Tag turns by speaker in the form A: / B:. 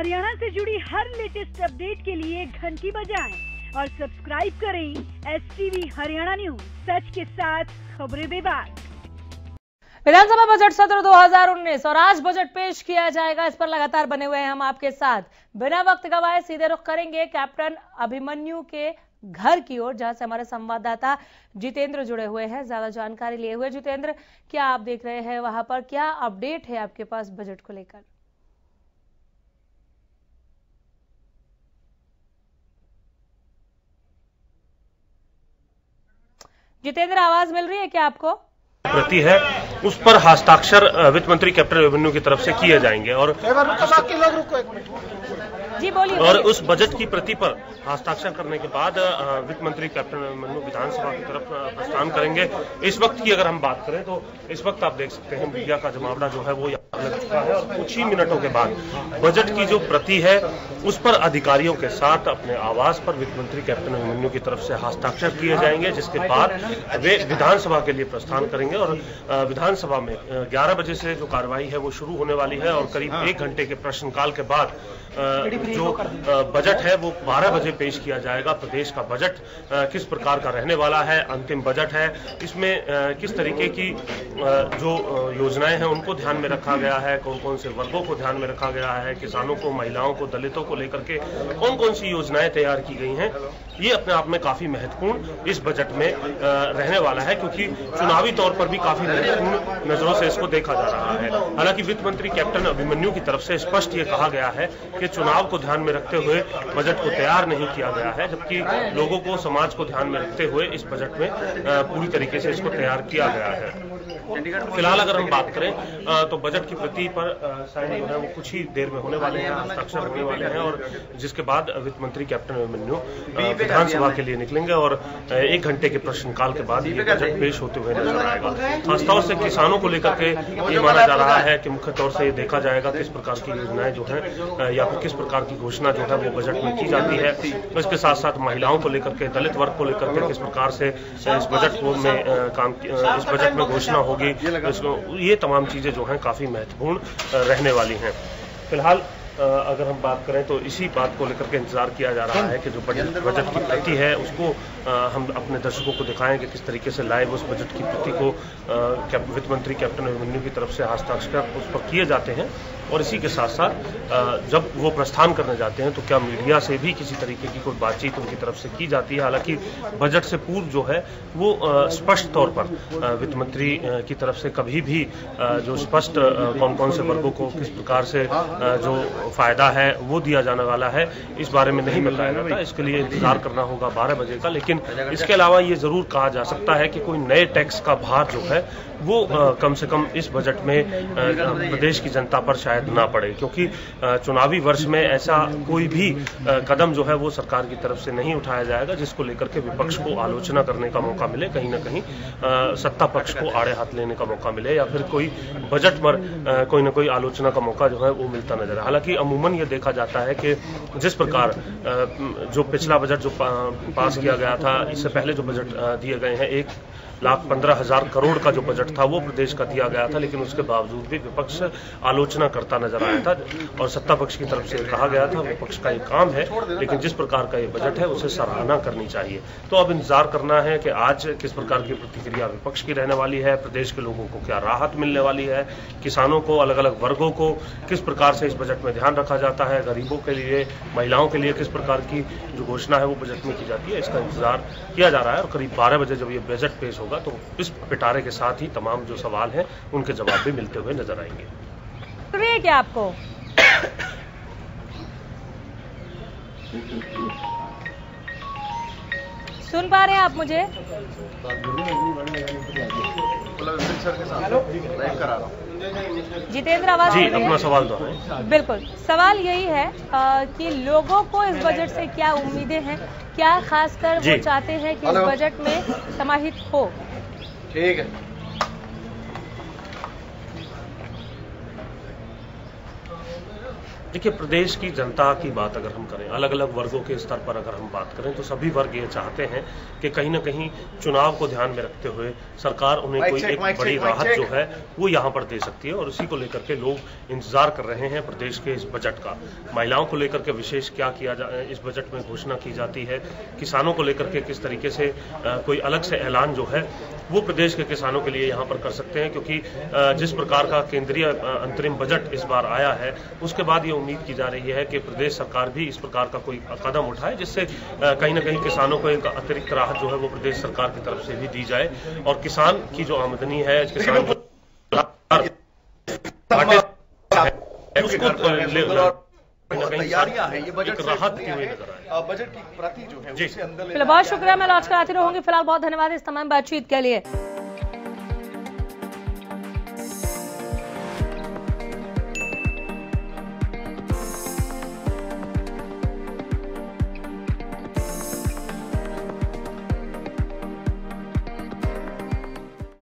A: हरियाणा से जुड़ी हर latest update के लिए घंटी बजाएं और सब्सक्राइब करें STV हरियाणा न्यूज, सच के साथ खबरें बेबाक।
B: विधानसभा बजट सत्र 2019 और आज बजट पेश किया जाएगा। इस पर लगातार बने हुए हैं हम आपके साथ। बिना वक्त गवाए सीधे रुख करेंगे कैप्टन अभिमन्यु के घर की ओर, जहां से हमारे संवाददाता जितेंद्र जुड़े हुए हैं ज्यादा जानकारी लिए हुए। जितेंद्र, क्या आप देख रहे हैं वहां पर, क्या अपडेट है आपके पास बजट को लेकर? जितेंद्र, आवाज मिल रही है क्या आपको?
C: प्रति है उस पर हस्ताक्षर वित्त मंत्री कैप्टन अभिमन्यु की तरफ से किए जाएंगे और
B: जी बोलिए।
C: और उस बजट की प्रति पर हस्ताक्षर करने के बाद वित्त मंत्री कैप्टन अभिमन्यु विधानसभा की तरफ प्रस्थान करेंगे। इस वक्त की अगर हम बात करें तो इस वक्त आप देख सकते हैं मीडिया का जमावड़ा जो है वो यहाँ लग चुका है और कुछ ही मिनटों के बाद बजट की जो प्रति है उस पर अधिकारियों के साथ अपने आवास पर वित्त मंत्री कैप्टन अभिमन्यु की तरफ से हस्ताक्षर किए जाएंगे, जिसके बाद वे विधानसभा के लिए प्रस्थान करेंगे और विधानसभा में 11 बजे से जो कार्रवाई है वो शुरू होने वाली है और करीब 1 घंटे के प्रश्नकाल के बाद जो बजट है वो 12 बजे पेश किया जाएगा। प्रदेश का बजट किस प्रकार का रहने वाला है, अंतिम बजट है, इसमें किस तरीके की जो योजनाएं हैं उनको ध्यान में रखा गया है, कौन कौन से वर्गों को ध्यान में रखा गया है, किसानों को, महिलाओं को, दलितों को लेकर के कौन कौन सी योजनाएं तैयार की गई हैं, ये अपने आप में काफी महत्वपूर्ण इस बजट में रहने वाला है, क्योंकि चुनावी तौर पर भी काफी महत्वपूर्ण नजरों से इसको देखा जा रहा है। हालांकि वित्त मंत्री कैप्टन अभिमन्यु की तरफ से स्पष्ट ये कहा गया है कि चुनाव को ध्यान में रखते हुए बजट को तैयार नहीं किया गया है, जबकि लोगों को, समाज को ध्यान में रखते हुए इस बजट में पूरी तरीके से इसको तैयार किया गया है। फिलहाल अगर हम बात करें तो बजट की प्रति पर साइन जो है वो कुछ ही देर में होने वाले हैं, हस्ताक्षर होने वाले हैं और जिसके बाद वित्त मंत्री कैप्टन अभिमन्यु विधानसभा के लिए निकलेंगे और 1 घंटे के प्रश्नकाल के बाद ये बजट पेश होते हुए नजर आएगा। खासतौर से किसानों को लेकर के ये माना जा रहा है कि मुख्य तौर से ये देखा जाएगा किस प्रकार की योजनाएं जो है या फिर किस प्रकार की घोषणा जो है वो बजट में की जाती है। इसके साथ साथ महिलाओं को लेकर के, दलित वर्ग को लेकर के किस प्रकार से इस बजट में इस बजट में घोषणा होगी, ये तमाम चीजें जो हैं काफी महत्वपूर्ण रहने वाली हैं। फिलहाल अगर हम बात करें तो इसी बात को लेकर के इंतजार किया जा रहा है कि जो बजट की प्रति है उसको हम अपने दर्शकों को दिखाएं कि किस तरीके से लाइव उस बजट की प्रति को वित्त मंत्री कैप्टन अभिमन्यु की तरफ से हस्ताक्षर उस पर किए जाते हैं और इसी के साथ साथ जब वो प्रस्थान करने जाते हैं तो क्या मीडिया से भी किसी तरीके की कोई बातचीत उनकी तरफ से की जाती है। हालांकि बजट से पूर्व जो है वो स्पष्ट तौर पर वित्त मंत्री की तरफ से कभी भी जो स्पष्ट कौन कौन से वर्गों को किस प्रकार से जो फायदा है वो दिया जाने वाला है इस बारे में नहीं बताया जाता। इसके लिए इंतजार करना होगा 12 बजे का। लेकिन इसके अलावा ये जरूर कहा जा सकता है कि कोई नए टैक्स का भार जो है वो कम से कम इस बजट में प्रदेश की जनता पर शायद ना पड़े, क्योंकि चुनावी वर्ष में ऐसा कोई भी कदम जो है वो सरकार की तरफ से नहीं उठाया जाएगा जिसको लेकर के विपक्ष को आलोचना करने का मौका मिले, कहीं ना कहीं सत्ता पक्ष को आड़े हाथ लेने का मौका मिले या फिर कोई बजट पर कोई ना कोई आलोचना का मौका जो है वो मिलता नजर आए। हालांकि अमूमन ये देखा जाता है कि जिस प्रकार जो पिछला बजट जो पास किया गया था, इससे पहले जो बजट दिए गए हैं 1,15,000 करोड़ का जो बजट था वो प्रदेश का दिया गया था, लेकिन उसके बावजूद भी विपक्ष आलोचना करता नजर आया था और सत्ता पक्ष की तरफ से कहा गया था विपक्ष का ये काम है, लेकिन जिस प्रकार का ये बजट है उसे सराहना करनी चाहिए। तो अब इंतजार करना है कि आज किस प्रकार की प्रतिक्रिया विपक्ष की रहने वाली है, प्रदेश के लोगों को क्या राहत मिलने वाली है, किसानों को, अलग अलग वर्गों को किस प्रकार से इस बजट में ध्यान रखा जाता है, गरीबों के लिए, महिलाओं के लिए किस प्रकार की जो घोषणा है वो बजट में की जाती है, इसका इंतजार किया जा रहा है। और करीब 12 बजे जब ये बजट पेश होगा तो इस पिटारे के साथ ही तमाम जो सवाल हैं उनके जवाब भी मिलते हुए नजर आएंगे।
B: क्या आपको सुन पा रहे हैं आप मुझे? जितेंद्र, आवाज
C: जी, अपना सवाल दोहराएं।
B: बिल्कुल, सवाल यही है कि लोगों को इस बजट से क्या उम्मीदें हैं, क्या खासकर वो चाहते हैं कि इस बजट में समाहित हो?
D: ठीक है।
C: देखिए, प्रदेश की जनता की बात अगर हम करें, अलग अलग वर्गों के स्तर पर अगर हम बात करें, तो सभी वर्ग ये चाहते हैं कि कहीं न कहीं चुनाव को ध्यान में रखते हुए सरकार उन्हें कोई एक बड़ी राहत जो है वो यहाँ पर दे सकती है, और उसी को लेकर के लोग इंतजार कर रहे हैं प्रदेश के इस बजट का। महिलाओं को लेकर के विशेष क्या किया जाए, इस बजट में घोषणा की जाती है, किसानों को लेकर के किस तरीके से कोई अलग से ऐलान जो है वो प्रदेश के किसानों के लिए यहाँ पर कर सकते हैं, क्योंकि जिस प्रकार का केंद्रीय अंतरिम बजट इस बार आया है, उसके बाद ये उम्मीद की जा रही है कि प्रदेश सरकार भी इस प्रकार का कोई कदम उठाए, जिससे कहीं न कहीं किसानों को एक अतिरिक्त राहत जो है वो प्रदेश सरकार की तरफ से भी दी जाए, और किसान की जो आमदनी है, किसान जो
D: तैयारियां हैं, ये बजट
C: राहत की हुई नजर आए।
D: बजट की प्रति जो है उससे अंदर
B: बहुत शुक्रिया, मैं लौट कर आती रहूंगी। फिलहाल बहुत धन्यवाद इस तमाम बातचीत के लिए।